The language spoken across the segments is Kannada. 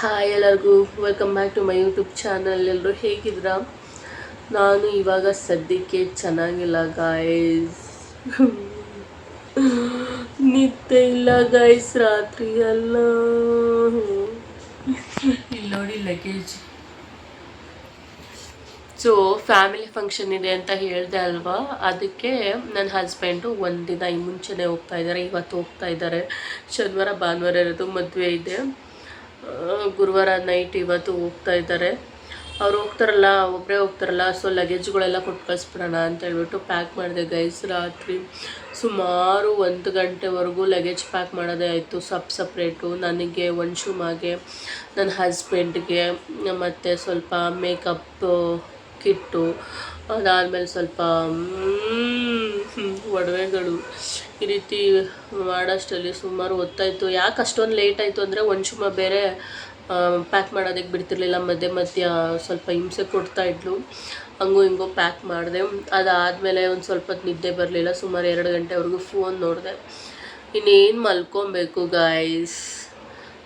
ಹಾಯ್ ಎಲ್ಲರಿಗೂ welcome back to my YouTube channel. ಎಲ್ಲರೂ ಹೇಗಿದ್ದೀರಾ? ನಾನು ಇವಾಗ ಸದ್ಯಕ್ಕೆ ಚೆನ್ನಾಗಿಲ್ಲ ಗಾಯ್ಸ್. ನಿದ್ದೆ ಇಲ್ಲ ಗಾಯ್ಸ್, ರಾತ್ರಿ ಎಲ್ಲ. ಇಲ್ಲಿ ನೋಡಿ ಲಗೇಜ್. ಸೊ ಫ್ಯಾಮಿಲಿ ಫಂಕ್ಷನ್ ಇದೆ ಅಂತ ಹೇಳಿದೆ ಅಲ್ವಾ, ಅದಕ್ಕೆ ನನ್ನ ಹಸ್ಬೆಂಡು ಒಂದಿನ ಮುಂಚೆನೇ ಹೋಗ್ತಾ ಇದ್ದಾರೆ. ಇವತ್ತು ಹೋಗ್ತಾ ಇದ್ದಾರೆ. ಶನಿವಾರ ಭಾನುವಾರ ಇರೋದು, ಮದುವೆ ಇದೆ. ಗುರುವಾರ ನೈಟ್ ಇವತ್ತು ಹೋಗ್ತಾ ಇದ್ದಾರೆ. ಅವ್ರು ಹೋಗ್ತಾರಲ್ಲ, ಒಬ್ಬರೇ ಹೋಗ್ತಾರಲ್ಲ, ಸೊ ಲಗೇಜ್ಗಳೆಲ್ಲ ಕೊಟ್ಟು ಕಳಿಸ್ಬಿಡೋಣ ಅಂತ ಹೇಳ್ಬಿಟ್ಟು ಪ್ಯಾಕ್ ಮಾಡಿದೆ ಗೈಸ್. ರಾತ್ರಿ ಸುಮಾರು 1 ಗಂಟೆವರೆಗೂ ಲಗೇಜ್ ಪ್ಯಾಕ್ ಮಾಡೋದೇ ಆಯಿತು. ಸಪ್ರೇಟು ನನಗೆ, ಶುಮಾಗೆ, ನನ್ನ ಹಸ್ಬೆಂಡ್ಗೆ, ಮತ್ತು ಸ್ವಲ್ಪ ಮೇಕಪ್ ಕಿಟ್ಟು, ಅದಾದಮೇಲೆ ಸ್ವಲ್ಪ ಒಡವೆಗಳು, ಈ ರೀತಿ ಮಾಡೋಷ್ಟರಲ್ಲಿ ಸುಮಾರು ಹೊತ್ತಾಯಿತು. ಯಾಕೆ ಅಷ್ಟೊಂದು ಲೇಟ್ ಆಯಿತು ಅಂದರೆ, ಶುಮ ಬೇರೆ ಪ್ಯಾಕ್ ಮಾಡೋದಕ್ಕೆ ಬಿಡ್ತಿರ್ಲಿಲ್ಲ. ಮಧ್ಯ ಸ್ವಲ್ಪ ಹಿಂಸೆ ಕೊಡ್ತಾಯಿದ್ಲು. ಹಂಗೂ ಹಿಂಗೂ ಪ್ಯಾಕ್ ಮಾಡಿದೆ. ಅದಾದಮೇಲೆ ಒಂದು ಸ್ವಲ್ಪ ಹೊತ್ತು ನಿದ್ದೆ ಬರಲಿಲ್ಲ. ಸುಮಾರು 2 ಗಂಟೆವರೆಗೂ ಫೋನ್ ನೋಡಿದೆ. ಇನ್ನೇನು ಮಲ್ಕೊಬೇಕು ಗಾಯ್ಸ್.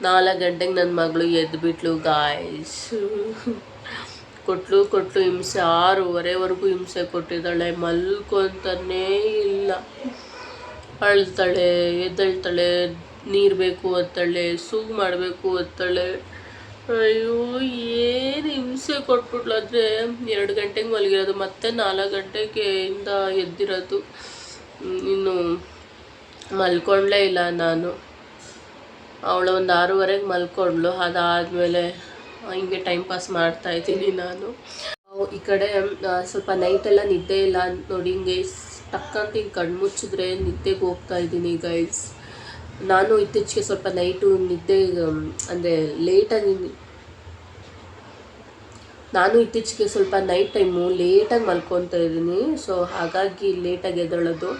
4 ಗಂಟೆಗೆ ನನ್ನ ಮಗಳು ಎದ್ದುಬಿಟ್ಲು ಗಾಯ್ಸ್. ಕೊಟ್ಲು ಹಿಂಸೆ. 6:15ವರೆಗೂ ಹಿಂಸೆ ಕೊಟ್ಟಿದ್ದಾಳೆ. ಮಲ್ಕೊಂತಾನೇ ಇಲ್ಲ. ಅಳ್ತಾಳೆ, ಎದ್ದೇಳ್ತಾಳೆ, ನೀರು ಬೇಕು ಅಂತಾಳೆ, ಸೂಗ್ ಮಾಡಬೇಕು ಅಂತಾಳೆ. ಅಯ್ಯೋ, ಏನು ಹಿಂಸೆ ಕೊಟ್ಬಿಟ್ಲು ಅಂದರೆ. 2 ಗಂಟೆಗೆ ಮಲಗಿರೋದು, ಮತ್ತೆ 4 ಗಂಟೆಗೆ ಇಂದ ಎದ್ದಿರೋದು. ಇನ್ನು ಮಲ್ಕೊಂಡಲೇ ಇಲ್ಲ ನಾನು. ಅವಳು ಒಂದು 6:15ಗೆ ಮಲ್ಕೊಂಡ್ಳು. ಅದಾದಮೇಲೆ ಹಿಂಗೆ ಟೈಮ್ ಪಾಸ್ ಮಾಡ್ತಾಯಿದ್ದೀನಿ ನಾನು. ಈ ಕಡೆ ಸ್ವಲ್ಪ ನೈಟೆಲ್ಲ ನಿದ್ದೆ ಇಲ್ಲ ನೋಡಿ. ಹಿಂಗೆ ಟಕ್ಕಂತ ಹಿಂಗೆ ಕಣ್ಣು ಮುಚ್ಚಿದ್ರೆ ನಿದ್ದೆಗೆ ಹೋಗ್ತಾ ಇದ್ದೀನಿ ಗೈಸ್. ನಾನು ಇತ್ತೀಚೆಗೆ ಸ್ವಲ್ಪ ನೈಟು ನಿದ್ದೆ ಅಂದರೆ ಸ್ವಲ್ಪ ನೈಟ್ ಟೈಮು ಲೇಟಾಗಿ ಮಲ್ಕೊತಾ ಇದ್ದೀನಿ. ಸೊ ಹಾಗಾಗಿ ಲೇಟಾಗಿ ಎದ್ದೇಳೋದು.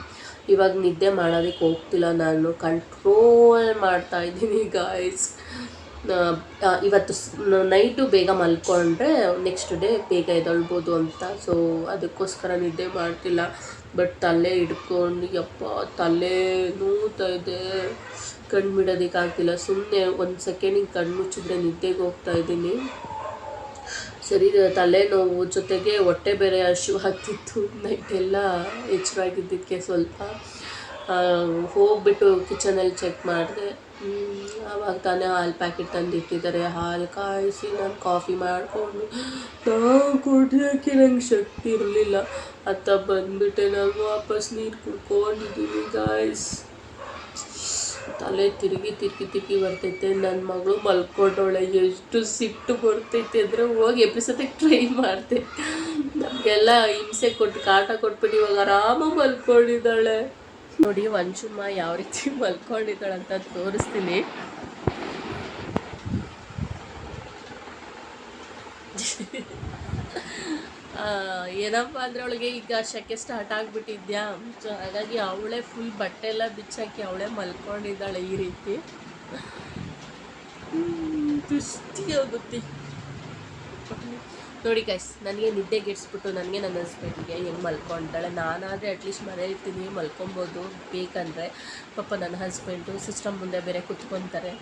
ಇವಾಗ ನಿದ್ದೆ ಮಾಡೋದಕ್ಕೆ ಹೋಗ್ತಿಲ್ಲ ನಾನು, ಕಂಟ್ರೋಲ್ ಮಾಡ್ತಾಯಿದ್ದೀನಿ ಗಾಯ್ಸ್. ಇವತ್ತು ನೈಟು ಬೇಗ ಮಲ್ಕೊಂಡ್ರೆ ನೆಕ್ಸ್ಟ್ ಡೇ ಬೇಗ ಎದ್ದೇಳ್ಬೋದು ಅಂತ. ಸೊ ಅದಕ್ಕೋಸ್ಕರ ನಿದ್ದೆ ಮಾಡ್ತಿಲ್ಲ. ಬಟ್ ತಲೆ ಹಿಡ್ಕೊಂಡು ತಲೆ ನೋವ್ತಾ ಇದೆ. ಕಣ್ಣು ಬಿಡೋದಕ್ಕಾಗ್ತಿಲ್ಲ. ಸುಮ್ಮನೆ ಒಂದು ಸೆಕೆಂಡಿಗೆ ಕಣ್ಣು ಮುಚ್ಚಿದ್ರೆ ನಿದ್ದೆಗೆ ಹೋಗ್ತಾ ಇದ್ದೀನಿ. ಸರಿ, ತಲೆನೋವು ಜೊತೆಗೆ ಹೊಟ್ಟೆ ಬೇರೆ ಹಸಿವಾಗ್ತಿತ್ತು. ನೈಟೆಲ್ಲ ಎಚ್ಚರಾಗಿದ್ದಕ್ಕೆ ಸ್ವಲ್ಪ ಹೋಗ್ಬಿಟ್ಟು ಕಿಚನಲ್ಲಿ ಚೆಕ್ ಮಾಡಿದೆ. ಆವಾಗ ತಾನೇ ಹಾಲು ಪ್ಯಾಕೆಟ್ ತಂದಿಟ್ಟಿದ್ದಾರೆ. ಹಾಲು ಕಾಯಿಸಿ ನಾನು ಕಾಫಿ ಮಾಡಿಕೊಂಡು ಕುಡಿಯೋಕ್ಕೆ ನಂಗೆ ಶಕ್ತಿ ಇರಲಿಲ್ಲ. ಬಂದುಬಿಟ್ಟೆ. ನಾನು ವಾಪಸ್ ನೀರು ಕುಡ್ಕೊಂಡಿದ್ದೀನಿ ಗಾಯ್ಸ್. ತಲೆ ತಿರುಗಿ ಬರ್ತೈತೆ. ನನ್ನ ಮಗಳು ಮಲ್ಕೊಂಡವಳೆ. ಎಷ್ಟು ಸಿಟ್ಟು ಬರ್ತೈತೆ ಅಂದರೆ ಹೋಗಿ ಎಬ್ಬಿಸೋದಕ್ಕೆ ಟ್ರೈ ಮಾಡಿದೆ. ನಮಗೆಲ್ಲ ಹಿಂಸೆ ಕೊಟ್ಟು ಕಾಟ ಕೊಟ್ಬಿಟ್ಟು ಇವಾಗ ಆರಾಮಾಗಿ ಮಲ್ಕೊಂಡಿದ್ದಾಳೆ ನೋಡಿ. ಶುಮ ಯಾವ ರೀತಿ ಮಲ್ಕೊಂಡಿದ್ದಾಳೆ ಅಂತ ತೋರಿಸ್ತೀನಿ. ಏನಪ್ಪ ಅಂದರೆ ಅವಳಿಗೆ ಈಗ ಶೆಕೆ ಸ್ಟಾರ್ಟ್ ಆಗಿಬಿಟ್ಟಿದ್ಯಾ. ಸೊ ಹಾಗಾಗಿ ಅವಳೇ ಫುಲ್ ಬಟ್ಟೆ ಎಲ್ಲ ಬಿಚ್ಚಾಕಿ ಅವಳೇ ಮಲ್ಕೊಂಡಿದ್ದಾಳೆ ಈ ರೀತಿ. ತುಷ್ಟಿಗೆ ಹೋಗುತ್ತೆ ನೋಡಿ ಗೈಸ್. ನನಗೆ ನಿದ್ದೆಗೆಡ್ಸ್ಬಿಟ್ಟು ನನಗೆ ನನ್ನ ಹಸ್ಬೆಂಡ್ಗೆ ಹೆಂಗೆ ಮಲ್ಕೊಂಡಿದ್ದಾಳೆ. ನಾನಾದರೆ ಅಟ್ಲೀಸ್ಟ್ ಮನೆಯಿರ್ತೀನಿ, ಮಲ್ಕೊಬೋದು ಬೇಕಂದರೆ. ಪಾಪ ನನ್ನ ಹಸ್ಬೆಂಡು ಸಿಸ್ಟಮ್ ಮುಂದೆ ಬೇರೆ ಕುತ್ಕೊತಾರೆ.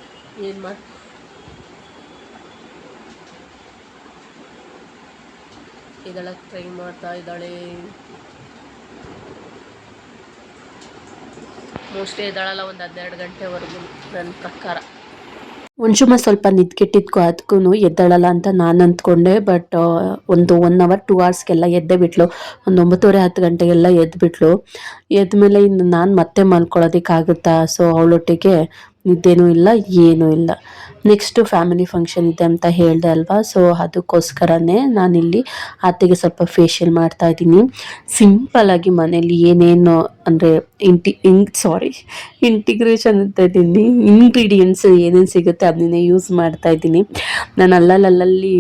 ಏನು ಮಾಡಿ ಇದಳಕ್ಕೆ ಟ್ರೈ ಮಾಡ್ತಾ ಇದ್ದಾಳೆ. ಮೋಸ್ಟ್ಲಿ ಇದ್ದಾಳಲ್ಲ ಒಂದು 12 ಗಂಟೆವರೆಗೂ ನನ್ನ ಪ್ರಕಾರ. ಶುಮ ಸ್ವಲ್ಪ ನಿದ್ಗೆಟ್ಟಿದ್ಕೋ, ಅದಕ್ಕೂ ಎದ್ದಾಳಲ್ಲ ಅಂತ ನಾನು ಅಂದ್ಕೊಂಡೆ. ಬಟ್ ಒಂದು 1 ಅವರ್ 2 ಅವರ್ಸ್ಗೆಲ್ಲ ಎದ್ದೇ ಬಿಟ್ಲು. ಒಂದು 9:30-10 ಗಂಟೆಗೆಲ್ಲ ಎದ್ಬಿಟ್ಲು. ಎದ್ಮೇಲೆ ಇನ್ನು ನಾನು ಮತ್ತೆ ಮಲ್ಕೊಳ್ಳೋದಕ್ಕಾಗುತ್ತಾ? ಸೊ ಅವಳೊಟ್ಟಿಗೆ ನಿದ್ದೆನೂ ಇಲ್ಲ, ಏನೂ ಇಲ್ಲ. ನೆಕ್ಸ್ಟು ಫ್ಯಾಮಿಲಿ ಫಂಕ್ಷನ್ ಇದೆ ಅಂತ ಹೇಳಿದೆ ಅಲ್ವಾ. ಸೊ ಅದಕ್ಕೋಸ್ಕರನೇ ನಾನಿಲ್ಲಿ ಅತ್ತೆಗೆ ಸ್ವಲ್ಪ ಫೇಶಿಯಲ್ ಮಾಡ್ತಾ ಇದ್ದೀನಿ. ಸಿಂಪಲ್ಲಾಗಿ ಮನೇಲಿ ಏನೇನು ಅಂದರೆ ಇಂಟಿಗ್ರೇಷನ್ ಅಂತ ಇದ್ದೀನಿ, ಇಂಗ್ರೀಡಿಯೆಂಟ್ಸ್ ಏನೇನು ಸಿಗುತ್ತೆ ಅದನ್ನೇ ಯೂಸ್ ಮಾಡ್ತಾ ಇದ್ದೀನಿ. ನಾನು ಅಲ್ಲಲ್ಲಿ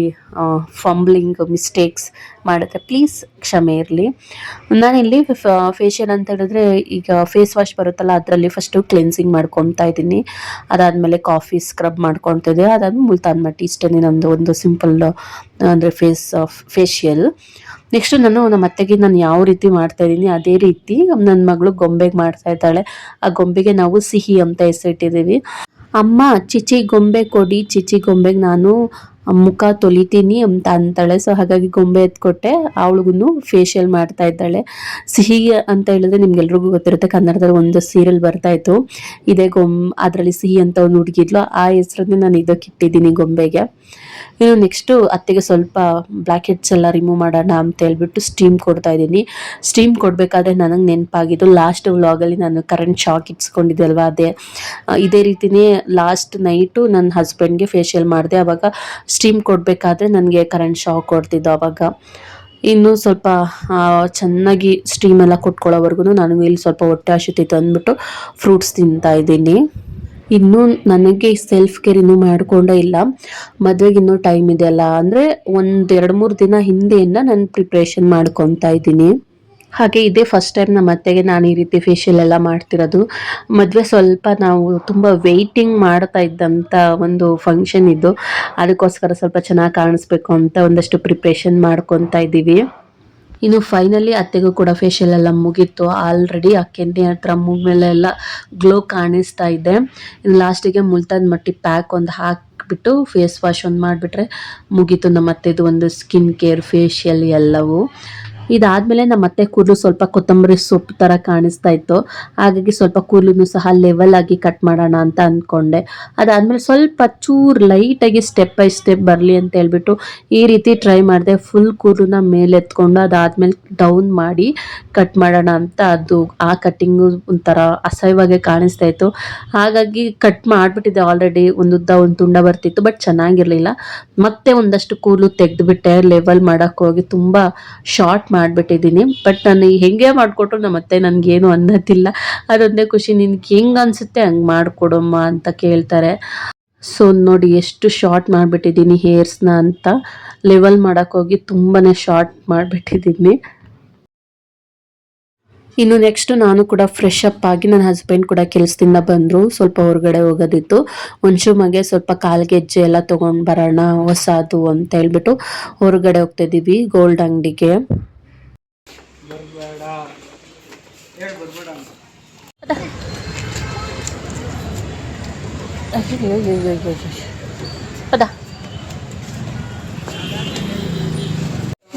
ಫಂಬ್ಲಿಂಗ್ ಮಿಸ್ಟೇಕ್ಸ್ ಮಾಡಿದ್ರೆ ಪ್ಲೀಸ್ ಕ್ಷಮೆ ಇರಲಿ. ನಾನಿಲ್ಲಿ ಫೇಶಿಯಲ್ ಅಂತ ಹೇಳಿದ್ರೆ, ಈಗ ಫೇಸ್ ವಾಶ್ ಬರುತ್ತಲ್ಲ ಅದರಲ್ಲಿ ಫಸ್ಟು ಕ್ಲೆನ್ಸಿಂಗ್ ಮಾಡ್ಕೊತಾ ಇದ್ದೀನಿ. ಅದಾದಮೇಲೆ ಕಾಫಿ ಸ್ಕ್ರಬ್ ಮಾಡ್ಕೊತಿದ್ದೆ. ಅದಾದ್ಮೇಲೆ ಮುಲ್ತಾನ್ ಮಟ್ಟಿ. ಇಷ್ಟೇ ನಮ್ಮದು ಒಂದು ಸಿಂಪಲ್ ಅಂದರೆ ಫೇಶಿಯಲ್. ನೆಕ್ಸ್ಟು ನಮ್ಮ ಅತ್ತೆಗೆ ನಾನು ಯಾವ ರೀತಿ ಮಾಡ್ತಾ ಇದ್ದೀನಿ ಅದೇ ರೀತಿ ನನ್ನ ಮಗಳು ಗೊಂಬೆಗೆ ಮಾಡ್ತಾ ಇದ್ದಾಳೆ. ಆ ಗೊಂಬೆಗೆ ನಾವು ಸಿಹಿ ಅಂತ ಹೆಸರಿಟ್ಟಿದ್ದೀವಿ. ಅಮ್ಮ ಚಿಚಿ ಗೊಂಬೆ ಕೊಡಿ, ಚಿಚಿ ಗೊಂಬೆಗೆ ನಾನು ಮುಖ ತೊಳಿತೀನಿ ಅಂತ ಅಂತಾಳೆ. ಸೊ ಹಾಗಾಗಿ ಗೊಂಬೆ ಎತ್ಕೊಟ್ಟೆ, ಅವಳಿಗೂ ಫೇಶಿಯಲ್ ಮಾಡ್ತಾ ಇದ್ದಾಳೆ. ಸಿಹಿ ಅಂತ ಹೇಳಿದ್ರೆ ನಿಮ್ಗೆಲ್ರಿಗೂ ಗೊತ್ತಿರುತ್ತೆ, ಕನ್ನಡದಲ್ಲಿ ಒಂದು ಸೀರಿಯಲ್ ಬರ್ತಾ ಇತ್ತು, ಇದೇ ಅದರಲ್ಲಿ ಸಿಹಿ ಅಂತ ಒಂದು ಹುಡುಗಿದ್ಲು, ಆ ಹೆಸರನ್ನೇ ನಾನು ಇದಕ್ಕೆ ಇಟ್ಟಿದ್ದೀನಿ ಗೊಂಬೆಗೆ. ಇನ್ನು ನೆಕ್ಸ್ಟು ಅತ್ತೆಗೆ ಸ್ವಲ್ಪ ಬ್ಲ್ಯಾಕ್ ಹೆಡ್ಸ್ ಎಲ್ಲ ರಿಮೂವ್ ಮಾಡೋಣ ಅಂತ ಹೇಳ್ಬಿಟ್ಟು ಸ್ಟೀಮ್ ಕೊಡ್ತಾ ಇದ್ದೀನಿ. ಸ್ಟೀಮ್ ಕೊಡಬೇಕಾದ್ರೆ ನನಗೆ ನೆನಪಾಗಿದ್ದು ಲಾಸ್ಟ್ ವ್ಲಾಗಲ್ಲಿ ನಾನು ಕರೆಂಟ್ ಶಾಕ್ ಇಟ್ಸ್ಕೊಂಡಿದ್ದೆ ಅಲ್ವಾ, ಇದೇ ರೀತಿಯೇ ಲಾಸ್ಟ್ ನೈಟು ನನ್ನ ಹಸ್ಬೆಂಡ್ಗೆ ಫೇಶಿಯಲ್ ಮಾಡಿದೆ. ಆವಾಗ ಸ್ಟೀಮ್ ಕೊಡಬೇಕಾದ್ರೆ ನನಗೆ ಕರೆಂಟ್ ಶಾಕ್ ಕೊಡ್ತಿದ್ದು. ಆವಾಗ ಇನ್ನು ಸ್ವಲ್ಪ ಚೆನ್ನಾಗಿ ಸ್ಟೀಮ್ ಎಲ್ಲ ಕೊಟ್ಕೊಳ್ಳೋವರೆಗೂ ನಾನು ಇಲ್ಲಿ ಸ್ವಲ್ಪ ಹೊಟ್ಟೆ ಹಸಿತಿತ್ತು ಅಂದ್ಬಿಟ್ಟು ಫ್ರೂಟ್ಸ್ ತಿಂತಾ ಇದ್ದೀನಿ. ಇನ್ನೂ ನನಗೆ ಸೆಲ್ಫ್ ಕೇರ್ ಇನ್ನೂ ಮಾಡಿಕೊಂಡೇ ಇಲ್ಲ, ಮದುವೆಗೆ ಇನ್ನೂ ಟೈಮ್ ಇದೆಯಲ್ಲ, ಅಂದರೆ ಒಂದು 2-3 ದಿನ ಹಿಂದೆಯಿಂದ ನಾನು ಪ್ರಿಪ್ರೇಷನ್ ಮಾಡ್ಕೊತಾ ಇದ್ದೀನಿ. ಹಾಗೆ ಇದೇ ಫಸ್ಟ್ ಟೈಮ್ ನಮ್ಮ ಅತ್ತೆಗೆ ನಾನು ಈ ರೀತಿ ಫೇಶಿಯಲ್ ಎಲ್ಲ ಮಾಡ್ತಿರೋದು. ಮದುವೆ ಸ್ವಲ್ಪ ನಾವು ತುಂಬ ವೆಯ್ಟಿಂಗ್ ಮಾಡ್ತಾ ಇದ್ದಂಥ ಒಂದು ಫಂಕ್ಷನ್ ಇದ್ದು, ಅದಕ್ಕೋಸ್ಕರ ಸ್ವಲ್ಪ ಚೆನ್ನಾಗಿ ಕಾಣಿಸ್ಬೇಕು ಅಂತ ಒಂದಷ್ಟು ಪ್ರಿಪ್ರೇಷನ್ ಮಾಡ್ಕೊತಾ ಇದ್ದೀವಿ. ಇನ್ನು ಫೈನಲಿ ಅತ್ತೆಗೂ ಕೂಡ ಫೇಶಿಯಲ್ ಎಲ್ಲ ಮುಗೀತು. ಆಲ್ರೆಡಿ ಆ ಕೆನ್ನೆ ಹತ್ರ ಮೂಗ್ಮೇಲೆಲ್ಲ ಗ್ಲೋ ಕಾಣಿಸ್ತಾ ಇದೆ. ಇನ್ನು ಲಾಸ್ಟಿಗೆ ಮುಲ್ತಾನ್ ಮಟ್ಟಿ ಪ್ಯಾಕ್ ಒಂದು ಹಾಕಿಬಿಟ್ಟು ಫೇಸ್ ವಾಶ್ ಒಂದು ಮಾಡಿಬಿಟ್ರೆ ಮುಗೀತು ನಮ್ಮ ಅತ್ತೆದು ಒಂದು ಸ್ಕಿನ್ ಕೇರ್ ಫೇಶಿಯಲ್ ಎಲ್ಲವೂ. ಇದಾದಮೇಲೆ ನಮ್ಮ ಅತ್ತೆ ಕೂದಲು ಸ್ವಲ್ಪ ಕೊತ್ತಂಬರಿ ಸೊಪ್ಪು ಥರ ಕಾಣಿಸ್ತಾ ಇತ್ತು, ಹಾಗಾಗಿ ಸ್ವಲ್ಪ ಕೂದಲು ಸಹ ಲೆವೆಲ್ ಆಗಿ ಕಟ್ ಮಾಡೋಣ ಅಂತ ಅಂದ್ಕೊಂಡೆ. ಅದಾದಮೇಲೆ ಸ್ವಲ್ಪ ಚೂರು ಲೈಟಾಗಿ ಸ್ಟೆಪ್ ಬೈ ಸ್ಟೆಪ್ ಬರಲಿ ಅಂತ ಹೇಳ್ಬಿಟ್ಟು ಈ ರೀತಿ ಟ್ರೈ ಮಾಡಿದೆ. ಫುಲ್ ಕೂದಲನ್ನ ಮೇಲೆ ಎತ್ಕೊಂಡು ಅದಾದಮೇಲೆ ಡೌನ್ ಮಾಡಿ ಕಟ್ ಮಾಡೋಣ ಅಂತ, ಅದು ಆ ಕಟ್ಟಿಂಗು ಒಂಥರ ಅಸಹ್ಯವಾಗಿ ಕಾಣಿಸ್ತಾ ಇತ್ತು. ಹಾಗಾಗಿ ಕಟ್ ಮಾಡಿಬಿಟ್ಟಿದ್ದೆ ಆಲ್ರೆಡಿ, ಒಂದು ಉದ್ದ ಒಂದು ತುಂಡ ಬರ್ತಿತ್ತು, ಬಟ್ ಚೆನ್ನಾಗಿರಲಿಲ್ಲ. ಮತ್ತೆ ಒಂದಷ್ಟು ಕೂದಲು ತೆಗೆದುಬಿಟ್ಟೆ, ಲೆವೆಲ್ ಮಾಡೋಕ್ಕೆ ಹೋಗಿ ತುಂಬ ಶಾರ್ಟ್ ಮಾಡಿಬಿಟ್ಟಿದ್ದೀನಿ. ಬಟ್ ನಾನು ಹೆಂಗೆ ಮಾಡಿಕೊಟ್ರು ನಮ್ಮ ಅತ್ತೆ ನನಗೇನು ಅನ್ನೋದಿಲ್ಲ, ಅದೊಂದೇ ಖುಷಿ. ನಿನ್ಗೆ ಹೆಂಗೆ ಅನಿಸುತ್ತೆ ಹಂಗೆ ಮಾಡಿಕೊಡಮ್ಮ ಅಂತ ಕೇಳ್ತಾರೆ. ಸೊ ನೋಡಿ ಎಷ್ಟು ಶಾರ್ಟ್ ಮಾಡಿಬಿಟ್ಟಿದ್ದೀನಿ ಹೇರ್ಸ್ನ ಅಂತ, ಲೆವೆಲ್ ಮಾಡೋಕ್ಕೋಗಿ ತುಂಬಾ ಶಾರ್ಟ್ ಮಾಡಿಬಿಟ್ಟಿದ್ದೀನಿ. ಇನ್ನು ನೆಕ್ಸ್ಟ್ ನಾನು ಕೂಡ ಫ್ರೆಶ್ ಅಪ್ ಆಗಿ ನನ್ನ ಹಸ್ಬೆಂಡ್ ಕೂಡ ಕೆಲಸದಿಂದ ಬಂದರು, ಸ್ವಲ್ಪ ಹೊರಗಡೆ ಹೋಗೋದಿತ್ತು. ಮಗೆ ಸ್ವಲ್ಪ ಕಾಲ್ಗೆಜ್ಜೆ ಎಲ್ಲ ತೊಗೊಂಡು ಬರೋಣ ಹೊಸದು ಅಂತ ಹೇಳ್ಬಿಟ್ಟು ಹೊರಗಡೆ ಹೋಗ್ತಾಯಿದ್ದೀವಿ ಗೋಲ್ಡ್ ಅಂಗಡಿಗೆ.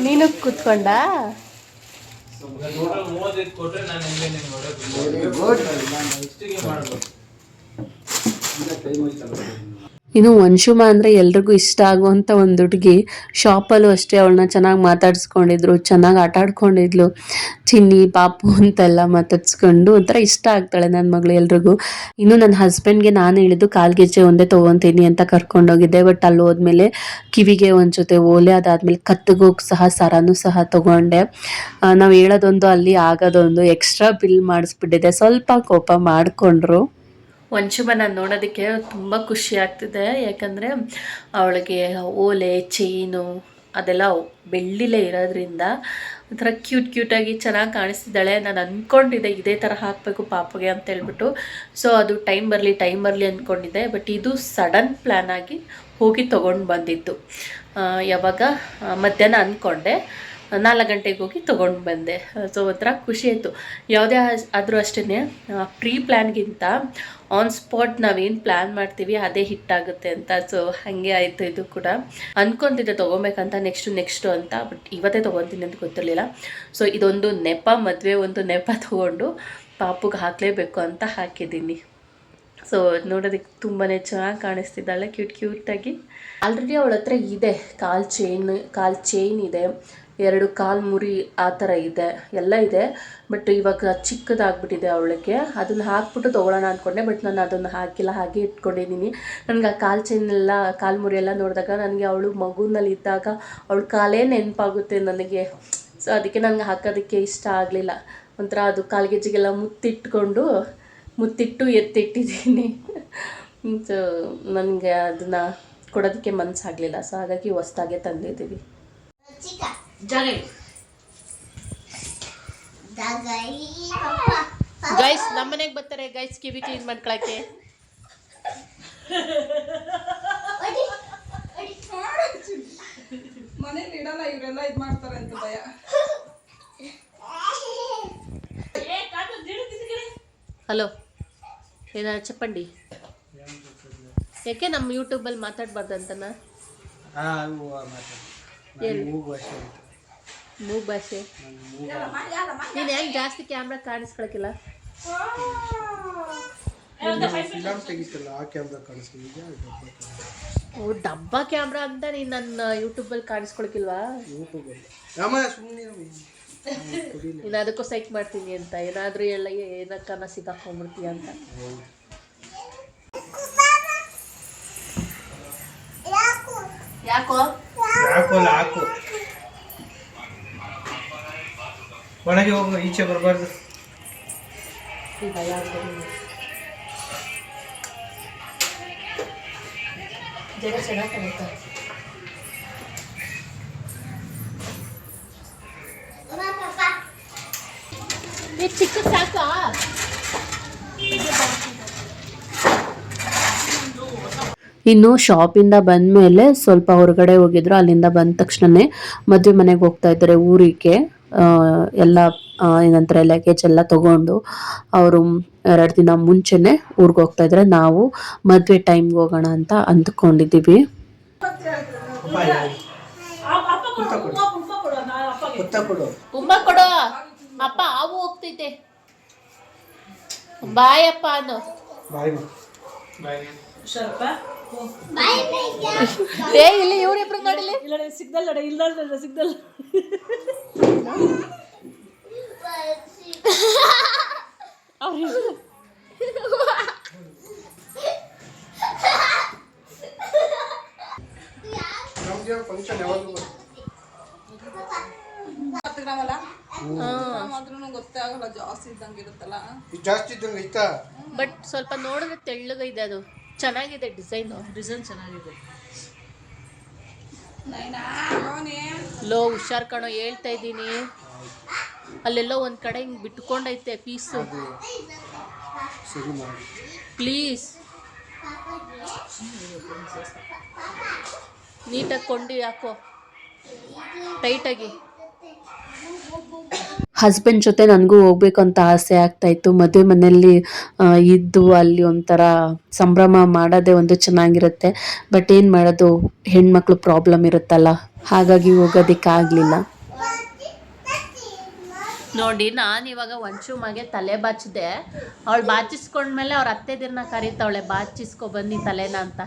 ನೀನು ಕೂತ್ಕೊಂಡ ಇನ್ನು ವಂಶುಮ ಅಂದರೆ ಎಲ್ರಿಗೂ ಇಷ್ಟ ಆಗುವಂಥ ಒಂದು ಹುಡುಗಿ. ಶಾಪಲ್ಲೂ ಅಷ್ಟೇ ಅವಳನ್ನ ಚೆನ್ನಾಗಿ ಮಾತಾಡಿಸ್ಕೊಂಡಿದ್ರು, ಚೆನ್ನಾಗಿ ಆಟ ಆಡ್ಕೊಂಡಿದ್ಲು. ಚಿನ್ನಿ ಪಾಪು ಅಂತೆಲ್ಲ ಮಾತಾಡ್ಸ್ಕೊಂಡು ಒಂಥರ ಇಷ್ಟ ಆಗ್ತಾಳೆ ನನ್ನ ಮಗಳು ಎಲ್ರಿಗೂ. ಇನ್ನು ನನ್ನ ಹಸ್ಬೆಂಡ್ಗೆ ನಾನು ಹೇಳಿದ್ದು ಕಾಲ್ಗೆಜ್ಜೆ ಒಂದೇ ತೊಗೊತೀನಿ ಅಂತ ಕರ್ಕೊಂಡೋಗಿದ್ದೆ. ಬಟ್ ಅಲ್ಲಿ ಹೋದ್ಮೇಲೆ ಕಿವಿಗೆ ಒಂದು ಜೊತೆ ಓಲೆ, ಅದಾದಮೇಲೆ ಕತ್ತಿಗೂ ಸಹ ಸರನೂ ಸಹ ತೊಗೊಂಡೆ. ನಾವು ಹೇಳೋದೊಂದು ಅಲ್ಲಿ ಆಗೋದೊಂದು, ಎಕ್ಸ್ಟ್ರಾ ಬಿಲ್ ಮಾಡಿಸ್ಬಿಟ್ಟಿದೆ. ಸ್ವಲ್ಪ ಕೋಪ ಮಾಡಿಕೊಂಡ್ರು. ವಂಶುಮನ ನೋಡೋದಕ್ಕೆ ತುಂಬ ಖುಷಿ ಆಗ್ತಿದೆ, ಯಾಕಂದರೆ ಅವಳಿಗೆ ಓಲೆ ಚೈನು ಅದೆಲ್ಲ ಬೆಳ್ಳಿಲೇ ಇರೋದ್ರಿಂದ ಒಂಥರ ಕ್ಯೂಟಾಗಿ ಚೆನ್ನಾಗಿ ಕಾಣಿಸ್ತಿದ್ದಾಳೆ. ನಾನು ಅಂದ್ಕೊಂಡಿದ್ದೆ ಇದೇ ಥರ ಹಾಕಬೇಕು ಪಾಪುಗೆ ಅಂತ ಹೇಳ್ಬಿಟ್ಟು. ಸೊ ಅದು ಟೈಮ್ ಬರಲಿ ಅಂದ್ಕೊಂಡಿದ್ದೆ. ಬಟ್ ಇದು ಸಡನ್ ಪ್ಲ್ಯಾನ್ ಆಗಿ ಹೋಗಿ ತೊಗೊಂಡು ಬಂದಿದ್ದು. ಯಾವಾಗ ಮಧ್ಯಾಹ್ನ ಅಂದ್ಕೊಂಡೆ, 4 ಗಂಟೆಗೆ ಹೋಗಿ ತೊಗೊಂಡು ಬಂದೆ. ಸೊ ಒಂಥರ ಖುಷಿ ಆಯಿತು. ಯಾವುದೇ ಆದರೂ ಅಷ್ಟೇ ಪ್ರೀ ಪ್ಲ್ಯಾನ್ಗಿಂತ ಆನ್ ಸ್ಪಾಟ್ ನಾವೇನು ಪ್ಲ್ಯಾನ್ ಮಾಡ್ತೀವಿ ಅದೇ ಹಿಟ್ಟಾಗುತ್ತೆ ಅಂತ. ಸೊ ಹಾಗೆ ಆಯಿತು ಇದು ಕೂಡ. ಅಂದ್ಕೊತಿದ್ದೆ ತೊಗೊಬೇಕಂತ ನೆಕ್ಸ್ಟು ಅಂತ, ಬಟ್ ಇವತ್ತೇ ತೊಗೊತೀನಿ ಅಂತ ಗೊತ್ತಿರಲಿಲ್ಲ. ಸೊ ಇದೊಂದು ನೆಪ, ಮದುವೆ ಒಂದು ನೆಪ ತೊಗೊಂಡು ಪಾಪುಗೆ ಹಾಕಲೇಬೇಕು ಅಂತ ಹಾಕಿದ್ದೀನಿ. ಸೊ ನೋಡೋದಕ್ಕೆ ತುಂಬಾ ಚೆನ್ನಾಗಿ ಕಾಣಿಸ್ತಿದ್ದಾಳೆ, ಕ್ಯೂಟಾಗಿ. ಆಲ್ರೆಡಿ ಅವಳ ಹತ್ರ ಇದೆ ಕಾಲ್ ಚೈನ್ ಇದೆ, 2 ಕಾಲು ಮುರಿ ಆ ಥರ ಇದೆ, ಎಲ್ಲ ಇದೆ. ಬಟ್ ಇವಾಗ ಚಿಕ್ಕದಾಗ್ಬಿಟ್ಟಿದೆ ಅವಳಿಗೆ. ಅದನ್ನು ಹಾಕ್ಬಿಟ್ಟು ತೊಗೊಳ್ಳೋಣ ಅಂದ್ಕೊಂಡೆ, ಬಟ್ ನಾನು ಅದನ್ನು ಹಾಕಿಲ್ಲ, ಹಾಗೆ ಇಟ್ಕೊಂಡಿದ್ದೀನಿ. ನನಗೆ ಆ ಕಾಲು ಮುರಿ ಎಲ್ಲ ನೋಡಿದಾಗ ನನಗೆ ಅವಳು ಮಗುನಲ್ಲಿ ಇದ್ದಾಗ ಅವಳ ಕಾಲೇ ನೆನಪಾಗುತ್ತೆ ನನಗೆ. ಸೊ ಅದಕ್ಕೆ ನನಗೆ ಹಾಕೋದಕ್ಕೆ ಇಷ್ಟ ಆಗಲಿಲ್ಲ. ಒಂಥರ ಅದು ಕಾಲ್ಗೆಜ್ಜಿಗೆಲ್ಲ ಮುತ್ತಿಟ್ಟು ಎತ್ತಿಟ್ಟಿದ್ದೀನಿ. ಸೊ ನನಗೆ ಅದನ್ನು ಕೊಡೋದಕ್ಕೆ ಮನಸ್ಸಾಗಲಿಲ್ಲ. ಸೊ ಹಾಗಾಗಿ ಹೊಸ್ದಾಗೆ ತಂದಿದ್ದೀವಿ. ಗೈಸ್ ನಮ್ಮನೆಗೆ ಬರ್ತಾರೆ ಗೈಸ್ ಕಿವಿ ಕ್ಲೀನ್ ಮಾಡ್ಕೊಳಕ್ಕೆ. ಮನೇಲಿ ಇಡಲ್ಲ, ಇವರೆಲ್ಲ ಇದು ಮಾಡ್ತಾರೆ ಅಂತ ಭಯ. ಹಲೋ, ಏನಾರ ಚಪ್ಪಂಡಿ ಯಾಕೆ ನಮ್ಮ ಯೂಟ್ಯೂಬಲ್ಲಿ ಮಾತಾಡ್ಬಾರ್ದಂತನ? ಮೂಗ್ ಭಾಷೆ. ನೀನು ಹೆಂಗೆ ಜಾಸ್ತಿ ಕ್ಯಾಮ್ರಾ ಕಾಣಿಸ್ಕೊಳಕಿಲ್ಲ? ಓ ಡಬ್ಬ ಕ್ಯಾಮ್ರಾ ಅಂತ ನೀನು ನನ್ನ ಯೂಟ್ಯೂಬಲ್ಲಿ ಕಾಣಿಸ್ಕೊಳಕಿಲ್ವಾ? ನೀನು ಅದಕ್ಕೂ ಸೈಕ್ ಮಾಡ್ತೀನಿ ಅಂತ ಏನಾದರೂ ಎಲ್ಲ ಏನಕ್ಕನ ಸಿಗಾಕೊಂಡ್ಬಿಡ್ತೀಯ ಅಂತ. ಯಾಕೋ ಒಳಗೆ ಹೋಗು, ಈಚೆ ಬರಬಾರ್ದು. ಜಗ ಚೆನ್ನಾಗಿ ಚಿಕ್ಕ ಸಾಕಾ? ಇನ್ನು ಶಾಪಿಂದ ಬಂದಮೇಲೆ ಸ್ವಲ್ಪ ಹೊರಗಡೆ ಹೋಗಿದ್ರು. ಅಲ್ಲಿಂದ ಬಂದ ತಕ್ಷಣನೇ ಮದುವೆ ಮನೆಗೆ ಹೋಗ್ತಾ ಇದ್ದಾರೆ ಊರಿಗೆ. ಎಲ್ಲ ಏನಂತಾರೆ ಲಗೇಜ್ ಎಲ್ಲ ತಗೊಂಡು ಅವರು 2 ದಿನ ಮುಂಚೆನೆ ಊರಿಗೆ ಹೋಗ್ತಾ ಇದ್ದಾರೆ. ನಾವು ಮದುವೆ ಟೈಮ್ಗೆ ಹೋಗೋಣ ಅಂತ ಅಂದ್ಕೊಂಡಿದ್ದೀವಿ. ಉಮ್ಮ ಕೊಡೋ ಅಪ್ಪ, ಹಾವು ಹೋಗ್ತೈತೆ. ಬಾಯಪ್ಪ ಅನ್ನು ಏ ಇಲ್ಲಿ ಇವ್ರಿಬ್ರು ನೋಡಿಲಿ. ಸಿಗ್ದಲ್ಲ ಇಲ್ದಲ್ಲ ಸಿಗ್ದಲ್ಲ. ಗೊತ್ತೇ ಆಗಲ್ಲ, ಜಾಸ್ತಿ ಇದ್ದಂಗೆ ಇರುತ್ತಲ್ಲ. ಬಟ್ ಸ್ವಲ್ಪ ನೋಡಿದ್ರೆ ತೆಳ್ಳಗಿದೆ. ಅದು ಚೆನ್ನಾಗಿದೆ, ಡಿಸೈನ್ ಚೆನ್ನಾಗಿದೆ. ಲೋ ಹುಷಾರ್ ಕಣೋ, ಹೇಳ್ತಾ ಇದ್ದೀನಿ. ಅಲ್ಲೆಲ್ಲೋ ಒಂದ್ ಕಡೆ ಹಿಂಗ್ ಬಿಟ್ಕೊಂಡೈತೆ ಪೀಸು. ಪ್ಲೀಸ್ ನೀಟಾಗಿ ಕೊಂಡು ಹಾಕೋ, ಟೈಟಾಗಿ. ಹಸ್ಬೆಂಡ್ ಜೊತೆ ನನಗೂ ಹೋಗ್ಬೇಕು ಅಂತ ಆಸೆ ಆಗ್ತಾ ಇತ್ತು. ಮದುವೆ ಮನೆಯಲ್ಲಿ ಇದ್ದು ಅಲ್ಲಿ ಒಂಥರ ಸಂಭ್ರಮ ಮಾಡೋದೇ ಒಂದು ಚೆನ್ನಾಗಿರುತ್ತೆ. ಬಟ್ ಏನು ಮಾಡೋದು, ಹೆಣ್ಮಕ್ಳು ಪ್ರಾಬ್ಲಮ್ ಇರುತ್ತಲ್ಲ, ಹಾಗಾಗಿ ಹೋಗೋದಕ್ಕಾಗಲಿಲ್ಲ. ನೋಡಿ, ನಾನು ಇವಾಗ ವಂಶುಮಗೆ ತಲೆ ಬಾಚಿದೆ. ಅವಳು ಬಾಚಿಸ್ಕೊಂಡ್ಮೇಲೆ ಅವ್ರ ಅತ್ತೆದಿರ್ನ ಕರೀತಾವಳೆ, ಬಾಚಿಸ್ಕೊ ಬನ್ನಿ ತಲೆನ ಅಂತ.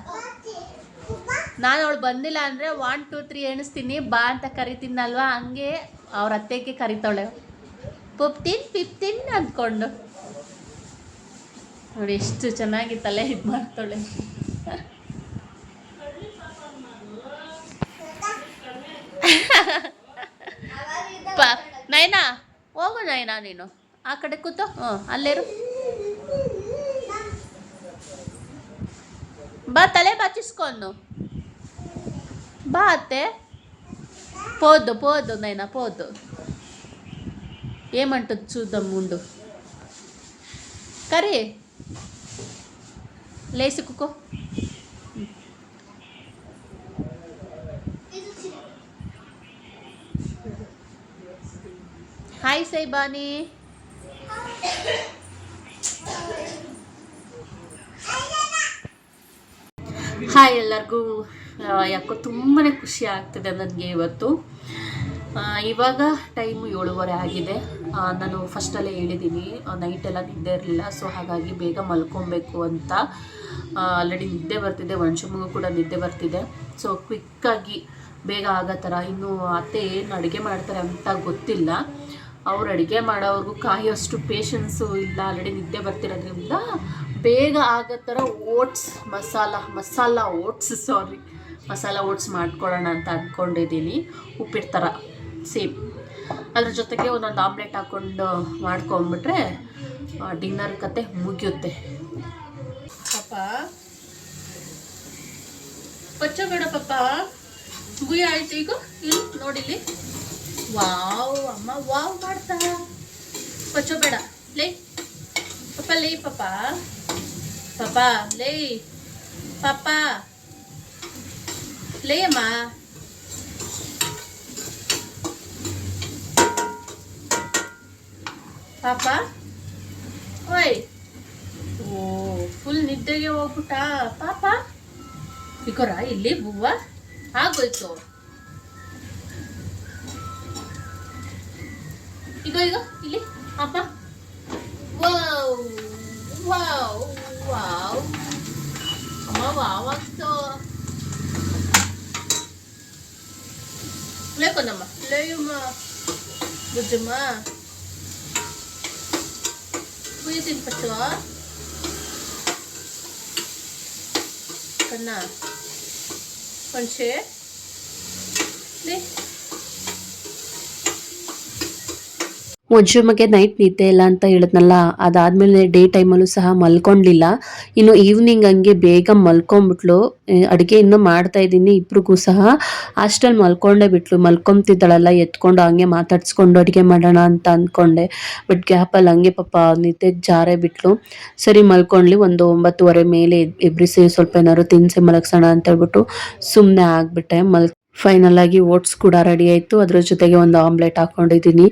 ನಾನು ಅವಳು ಬಂದಿಲ್ಲ ಅಂದರೆ 1 2 3 ಎಣಿಸ್ತೀನಿ, ಬಾ ಅಂತ ಕರಿತೀನಲ್ವಾ, ಹಂಗೆ ಅವ್ರ ಅತ್ತೆಗೆ ಕರಿತಾವಳೆ 15 15 ಅಂದ್ಕೊಂಡು. ನೋಡಿ ಎಷ್ಟು ಚೆನ್ನಾಗಿ ತಲೆ ಇದು ಮಾಡ್ತಾಳೆ. ನೈನಾ ಹೋಗು, ನೈನಾ ನೀನು ಆ ಕಡೆ ಕೂತು. ಅಲ್ಲೇರು, ಬಾ ತಲೆ ಬಾಚಿಸ್ಕೊಂಡು ಬಾ ಅತ್ತೆ. పోదు నైనా పోదు. ఏమంటుంది చూద్దాం ముందు. కర్రీ లేసి కుక్కో. హాయ్ సైబాని. ಹಾಯ್ ಎಲ್ಲರಿಗೂ. ಯಾಕೋ ತುಂಬಾ ಖುಷಿ ಆಗ್ತಿದೆ ನನಗೆ ಇವತ್ತು. ಇವಾಗ ಟೈಮು 7:30 ಆಗಿದೆ. ನಾನು ಫಸ್ಟಲ್ಲೇ ಹೇಳಿದ್ದೀನಿ, ನೈಟೆಲ್ಲ ನಿದ್ದೆ ಇರಲಿಲ್ಲ. ಸೊ ಹಾಗಾಗಿ ಬೇಗ ಮಲ್ಕೊಬೇಕು ಅಂತ. ಆಲ್ರೆಡಿ ನಿದ್ದೆ ಬರ್ತಿದೆ, ವಂಶಮಗೂ ಕೂಡ ನಿದ್ದೆ ಬರ್ತಿದೆ. ಸೊ ಕ್ವಿಕ್ಕಾಗಿ ಬೇಗ ಆಗೋ ಥರ. ಇನ್ನು ಅತ್ತೆ ಏನು ಅಡುಗೆ ಮಾಡ್ತಾರೆ ಅಂತ ಗೊತ್ತಿಲ್ಲ. ಅವ್ರು ಅಡುಗೆ ಮಾಡೋವ್ರಿಗೂ ಕಾಯೋಷ್ಟು ಪೇಷನ್ಸು ಇಲ್ಲ. ಆಲ್ರೆಡಿ ನಿದ್ದೆ ಬರ್ತಿರೋದ್ರಿಂದ ಬೇಗ ಆಗೋ ಥರ ಮಸಾಲ ಓಟ್ಸ್ ಮಾಡ್ಕೊಳ್ಳೋಣ ಅಂತ ಅಂದ್ಕೊಂಡಿದ್ದೀನಿ. ಉಪ್ಪಿಟ್ಟು ಥರ ಸೇಮ್. ಅದ್ರ ಜೊತೆಗೆ ಒಂದೊಂದು ಆಮ್ಲೆಟ್ ಹಾಕ್ಕೊಂಡು ಮಾಡ್ಕೊಂಬಿಟ್ರೆ ಡಿನ್ನರ್ ಕತೆ ಮುಗಿಯುತ್ತೆ. ಪಾಪ ಪಚ್ಚಬೇಡ ಪಾಪ, ಗುಯಿ ಆಯ್ತು ಈಗ. ಇಲ್ಲಿ ನೋಡಿಲ್ಲಿ, ವಾವ್ ಅಮ್ಮ ವಾವ್ ಮಾಡ್ತಾ. ಪಚ್ಚಬೇಡ ಲೇ ಪಾಪ, ಲೇ ಪಾಪ ಪಾಪ, ಲೇ ಪಾಪ, ಲೇ ಅಮ್ಮ. ಪಾಪ ಓಯ್, ಓ ಫುಲ್ ನಿದ್ದೆಗೆ ಹೋಗ್ಬಿಟ್ಟ ಪಾಪ. ಇಕೋರ ಇಲ್ಲಿ ಬುವ್ವ ಆಗೋಯ್ತು. ಈಗ ಈಗ ಇಲ್ಲಿ ಅಪ್ಪ ವಾವ್ ವಾವ್ ವಾವ್ ಅಮ್ಮ ವಾವ್ ಆಗ್ತೋ లేకొందమ్మ లేయమ్మ బుజ్జమ్మ పుయ్యి తినిపట్టువా కన్నా కొంచె లే ಮೊಜ್ಜಮ್ಮಗೆ ನೈಟ್ ನಿದ್ದೆ ಇಲ್ಲ ಅಂತ ಹೇಳಿದ್ನಲ್ಲ, ಅದಾದಮೇಲೆ ಡೇ ಟೈಮಲ್ಲೂ ಸಹ ಮಲ್ಕೊಂಡ್ಲಿಲ್ಲ. ಇನ್ನು ಈವ್ನಿಂಗ್ ಹಂಗೆ ಬೇಗ ಮಲ್ಕೊಂಡ್ಬಿಟ್ಲು. ಅಡುಗೆ ಇನ್ನೂ ಮಾಡ್ತಾ ಇದ್ದೀನಿ, ಇಬ್ರಿಗೂ ಸಹ ಅಷ್ಟಲ್ಲಿ ಮಲ್ಕೊಂಡೇ ಬಿಟ್ಲು. ಮಲ್ಕೊಂತಿದ್ದಾಳಲ್ಲ, ಎತ್ಕೊಂಡು ಹಂಗೆ ಮಾತಾಡ್ಸ್ಕೊಂಡು ಅಡುಗೆ ಮಾಡೋಣ ಅಂತ ಅಂದ್ಕೊಂಡೆ. ಬಟ್ ಗ್ಯಾಪಲ್ಲಿ ಹಂಗೆ ಪಾಪ ನಿದ್ದೆಗೆ ಜಾರೇ ಬಿಟ್ಲು. ಸರಿ ಮಲ್ಕೊಂಡ್ಲಿ, ಒಂದು 9:30 ಮೇಲೆ ಎಬ್ರಿಸಿ ಸ್ವಲ್ಪ ಏನಾದ್ರು ತಿನ್ಸಿ ಮಲಗ್ಸೋಣ ಅಂತ ಹೇಳ್ಬಿಟ್ಟು ಸುಮ್ಮನೆ ಆಗಿಬಿಟ್ಟೆ. ಫೈನಲ್ ಆಗಿ ಓಟ್ಸ್ ಕೂಡ ರೆಡಿ ಆಯಿತು. ಅದ್ರ ಜೊತೆಗೆ ಒಂದು ಆಮ್ಲೆಟ್ ಹಾಕ್ಕೊಂಡಿದ್ದೀನಿ.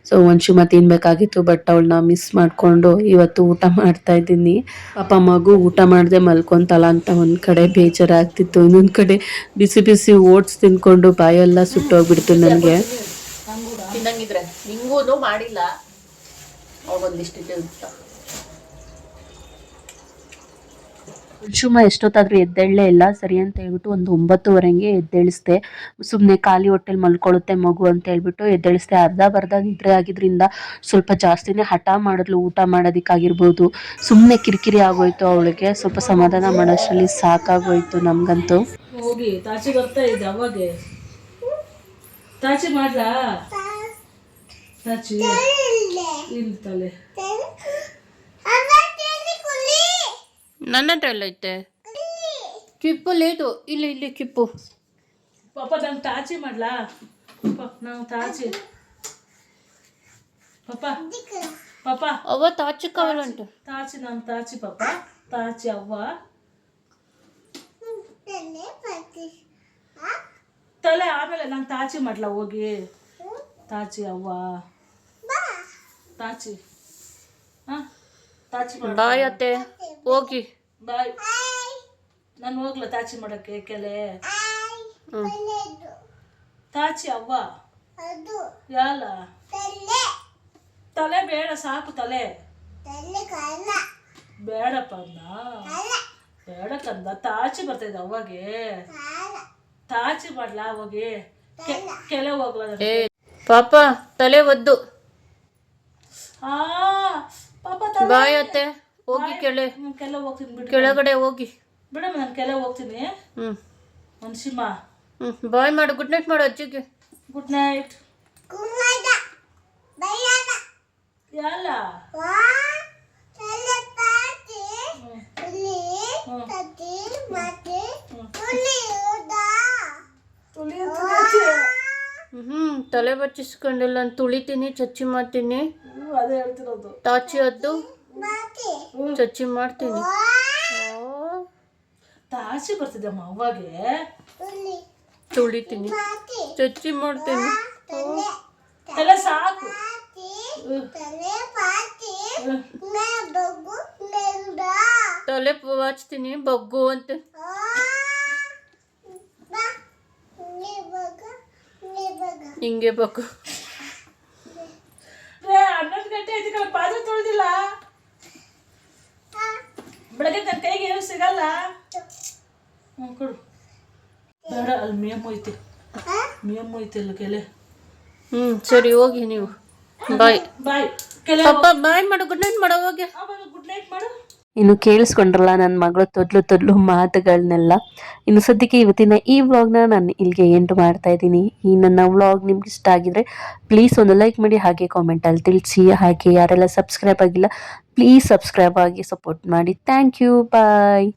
ಸೊ ಒಂಚೂಮ ತಿನ್ನಬೇಕಾಗಿತ್ತು, ಬಟ್ ಅವಳನ್ನ ಮಿಸ್ ಮಾಡಿಕೊಂಡು ಇವತ್ತು ಊಟ ಮಾಡ್ತಾ ಇದ್ದೀನಿ. ಪಾಪ ಮಗು ಊಟ ಮಾಡದೆ ಮಲ್ಕೊಂತಲ್ಲ ಅಂತ ಒಂದು ಕಡೆ ಬೇಜಾರಾಗ್ತಿತ್ತು, ಇನ್ನೊಂದು ಕಡೆ ಬಿಸಿ ಬಿಸಿ ಓಟ್ಸ್ ತಿನ್ಕೊಂಡು ಬಾಯೆಲ್ಲ ಸುಟ್ಟೋಗ್ಬಿಡ್ತು ನನಗೆ. ತಿನ್ನಂಗಿದ್ರೆ ನಿಂಗೂ ಮಾಡಿಲ್ಲ ಅವಾಗೊಂದಿಷ್ಟಿದೆ ಅಂತ. ಸುಮ್ಮ ಎಷ್ಟೊತ್ತಾದರೂ ಎದ್ದೇಳಲೇ ಇಲ್ಲ. ಸರಿ ಅಂತ ಹೇಳ್ಬಿಟ್ಟು ಒಂದು 9:30 ಎದ್ದೇಳಿಸ್ದೆ. ಸುಮ್ಮನೆ ಖಾಲಿ ಹೊಟ್ಟೆಲಿ ಮಲ್ಕೊಳ್ಳುತ್ತೆ ಮಗು ಅಂತ ಹೇಳ್ಬಿಟ್ಟು ಎದ್ದೇಳಿಸ್ದೆ. ಅರ್ಧ ನಿದ್ರೆ ಆಗಿದ್ರಿಂದ ಸ್ವಲ್ಪ ಜಾಸ್ತಿನೇ ಹಠ ಮಾಡಿದ್ಲು ಊಟ ಮಾಡೋದಕ್ಕಾಗಿರ್ಬೋದು. ಸುಮ್ಮನೆ ಕಿರಿಕಿರಿ ಆಗೋಯ್ತು ಅವಳಿಗೆ. ಸ್ವಲ್ಪ ಸಮಾಧಾನ ಮಾಡೋಷ್ಟರಲ್ಲಿ ಸಾಕಾಗೋಯ್ತು ನಮಗಂತೂ. ಹೋಗಿ ತಾಚಿ ಬರ್ತಾ ಇದೆ ಅವಾಗೆ ತಾಚಿ ಮಾಡ್ಲಾ ತಾಚಿ ಇಲ್ತಲೆ ನನ್ನ ಹತ್ರ ಎಲ್ಲ ಐತೆ ಕಿಪ್ಪು ಲೇಟು. ಇಲ್ಲಿ ಇಲ್ಲಿ ಕಿಪ್ಪು ಪಾಪ ನಂಗೆ ತಾಚಿ ಮಾಡ್ಲಾ ನಂಗೆ ತಾಚಿ ಪಾಪ ಪಾಪ ಅವ್ವ ತಾಚಿ ಕಾವಲಂಟು ತಾಚಿ ನಂಗೆ ತಾಚಿ ಪಾಪ ತಾಚಿ ಅವ್ವ ತಲೆ ಆಮೇಲೆ ನಂಗೆ ತಾಚಿ ಮಾಡ್ಲಾ ಹೋಗಿ ತಾಚಿ ಅವ್ವ ತಾಚಿ ಹಾಂ ತಾಚಿ ಬಾಯ್ ಅತ್ತೆ ಹೋಗಿ ಬಾಯ್ ನಾನು ಹೋಗ್ಲ ತಾಚಿ ಮಾಡಕ್ಕೆ ಕೆಲೆ ತಾಚಿ ಅವ್ವ ಯಾಲ ತಲೆ ಬೇಡ ಸಾಕು ತಲೆ ಬೇಡಪ್ಪ ಅನ್ನ ಬೇಡ ಕಂದ ತಾಚಿ ಬರ್ತೈತೆ ಅವಾಗೆ ತಾಚಿ ಮಾಡ್ಲಾ ಹೋಗಿ ಕೆಲೆ ಹೋಗ್ಲ ಪಾಪ ತಲೆ ಒದ್ದು ಆ ಪಾಪ ತಲೆ ಬಾಯ್ ಅತ್ತೆ ಹೋಗಿ ಕೆಲೆ ಹೋಗ್ತೀನಿ ಬಿಡು ಕೆಳಗಡೆ ಹೋಗಿ ಬಿಡಮ್ಮ ನಾನು ಕೆಲೆ ಹೋಗ್ತೀನಿ ಮನ್ಸಿಮ್ಮ ಬಾಯ್ ಮಾಡು. ಗುಡ್ ನೈಟ್ ಮಾಡು ಅಜ್ಜಿಗೆ. ಗುಡ್ ನೈಟ್ ಯಾಲ ತಲೆ ಬಚ್ಚಿಸ್ಕೊಂಡಿಲ್ಲ, ನಾನು ತುಳಿತೀನಿ, ಚಚ್ಚಿ ಮಾಡ್ತೀನಿ. ಅದೇ ಹೇಳ್ತಿರೋದು ತಾಚಿ ಅದ್ದು ಚಚ್ಚಿ ಮಾಡ್ತೀನಿ. ತಾಚಿ ಬರ್ತಿದ್ದಮ್ಮ ಅವಾಗೆ ತುಳಿತೀನಿ, ಚಚ್ಚಿ ಮಾಡ್ತೀನಿ. ತಲೆ ಸಾಕು ತಲೆ ಬಾಚ್ತೀನಿ ಬಗ್ಗು ಅಂತ. ಹಿಂಗೆ ಬಗ್ಗು. 11 ಗಂಟೆ ಆಯ್ತು, ಪಾತ್ರೆ ತೊಳೆದಿಲ್ಲ. ಬೆಳಗ್ಗೆ ನನ್ನ ಕೈಗೆ ಏನು ಸಿಗಲ್ಲ. ಕೊಡು ಬೇಡ, ಅಲ್ಲಿ ಮೇಮೋಯ್ತಿ ಅಲ್ಲ ಕೆಲೆ. ಸರಿ ಹೋಗಿ ನೀವು. ಬಾಯ್ ಬಾಯ್ ಕೆಲೆ ಪಾಪ ಬಾಯ್ ಮಾಡು. ಗುಡ್ ನೈಟ್ ಮಾಡೋ ಹೋಗಿ. ಗುಡ್ ನೈಟ್ ಮಾಡು. ಇನ್ನು ಕೇಳಿಸ್ಕೊಂಡ್ರಲ್ಲ ನನ್ನ ಮಗಳು ತೊದ್ಲು ಮಾತುಗಳನ್ನೆಲ್ಲ. ಇನ್ನು ಸದ್ಯಕ್ಕೆ ಇವತ್ತಿನ ಈ ವ್ಲಾಗ್ನ ನಾನು ಇಲ್ಲಿಗೆ ಎಂಡ್ ಮಾಡ್ತಾ ಇದ್ದೀನಿ. ಈ ನನ್ನ ವ್ಲಾಗ್ ನಿಮ್ಗೆ ಇಷ್ಟ ಆಗಿದ್ರೆ ಪ್ಲೀಸ್ ಒಂದು ಲೈಕ್ ಮಾಡಿ, ಹಾಗೆ ಕಾಮೆಂಟಲ್ಲಿ ತಿಳಿಸಿ. ಹಾಗೆ ಯಾರೆಲ್ಲ ಸಬ್ಸ್ಕ್ರೈಬ್ ಆಗಿಲ್ಲ ಪ್ಲೀಸ್ ಸಬ್ಸ್ಕ್ರೈಬ್ ಆಗಿ ಸಪೋರ್ಟ್ ಮಾಡಿ. Thank you, bye.